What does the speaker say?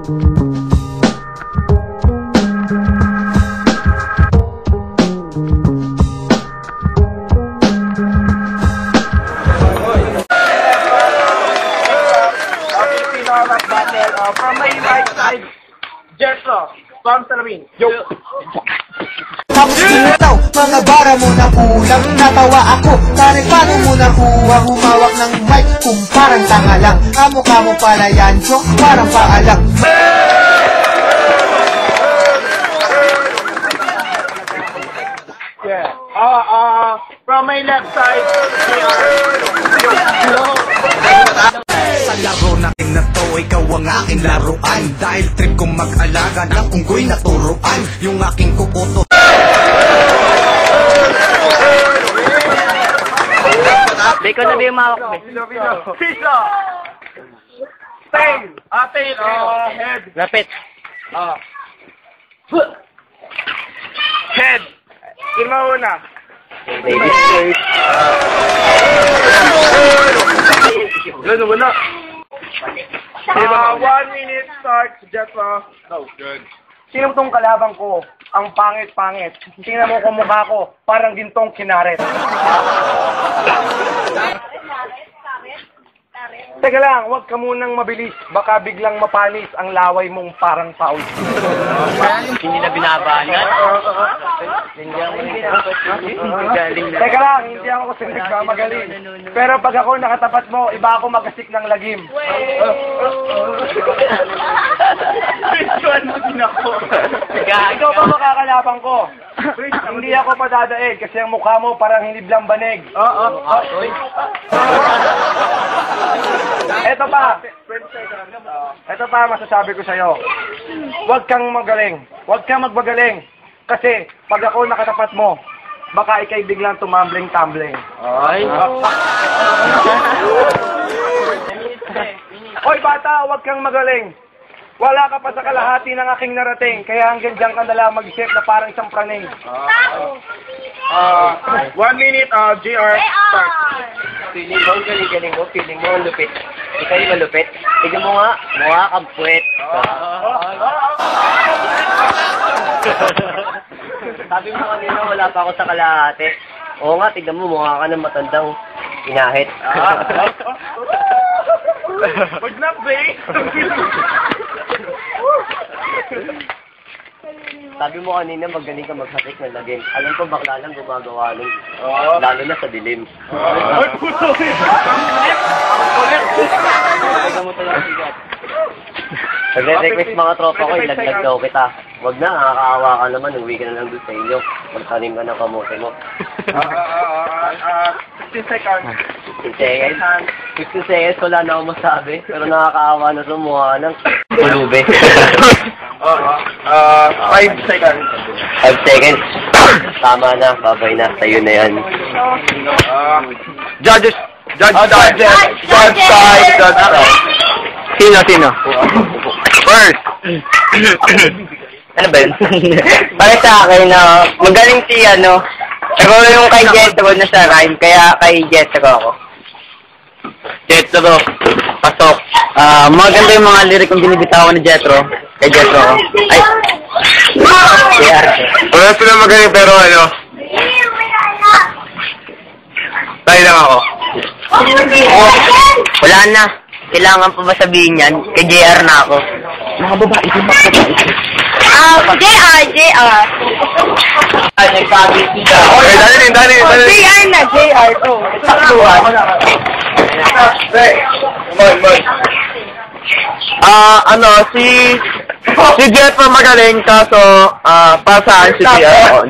From my right side, Jetro, from Salamin. Yo! Tapos sinataw, mga bara mo na kulang. Natawa ako, tari paano mo nakuha humawak ng mic kung parang tanga lang. Kamukha mo pala yan, so parang paalang. Yeah. From my left side, Sa laro natin na to, ikaw ang aking laruan. Dahil trip kong mag-alaga ng unggoy na turuan. Yung aking kukuto. Biko na ba yung mawak? Pizza! Tail! Tail! Head! Lapit. Head! Imauna! Baby first. Ano ba na? 1 minute start, Jetro. Oh, good. Sino tong kalabang ko? Ang pangit-pangit. Tingnan mo kung mukha ko, parang gintong kinaret. Teka lang, huwag ka munang mabilis. Baka biglang mapanis ang laway mong parang paul. Hindi na binabanat. Teka lang, hindi ako kasi nagmamagaling. Pero pag ako nakatapat mo, iba ako magasik ng lagim. Picturean mo din ako. Ikaw pa makakalabang ko. Hindi ako padadaig kasi ang mukha mo parang hiniblang banig. Ito pa masasabi ko sa'yo. Huwag kang magaling. Huwag kang magbagaling. Kasi pag ako nakatapat mo, baka ikay biglang tumambling-tumbling. Ay. Hoy bata, huwag kang magaling. Wala ka pa sa kalahati ng aking narating, kaya hanggang dyan ka na lang mag-isip na parang isang praning. 1 minute, GR, start. Feeling mo, galing mo. Feeling mo, lupit. Ikaw yung malupit. Tignan mo nga, mukha kang puwet. Sabi mo kanina, wala pa ako sa kalahati. Oo nga, tignan mo, mukha ka ng matandang inahit. Wag na, babe! Sabi mo kanina, magaling ka maghatik ng lagim. Alam ko, bakla lang gumagawa nun. Lalo na sa dilim. Ay, puto! Huwag mo talaga sigat. Pag-request mga tropa ko, ilaglag daw kita. Huwag na, nakakaawa ka naman. Uwi ka na lang doon sa inyo. Magtanim ka ng kamote mo. 15 seconds. 15 seconds? 15 seconds, wala na akong masabi. Pero nakakaawa na ito, mukha ng kulube. 5 seconds. 5 seconds. Tama na, babay na. Sa'yo na yan. Judges! Judge side! Judge side! Sino? First! Ano ba yun? Para sa akin, magaling si pero yung kay Jetro na sa rhyme, kaya kay Jetro ako. Jetro, pasok. Maganda yung mga lyric kong binibitawan ni Jetro. Kay Jetro ako. Ay! JR. Wala sila magaling pero tayo lang ako. Wala na. Kailangan pa ba sabihin yan? Kay JR na ako. Mga babae, di ba? JR. Dali. JR na, JR. Oh, saktuhan. Si Jetro magaling kaso para saan si JR?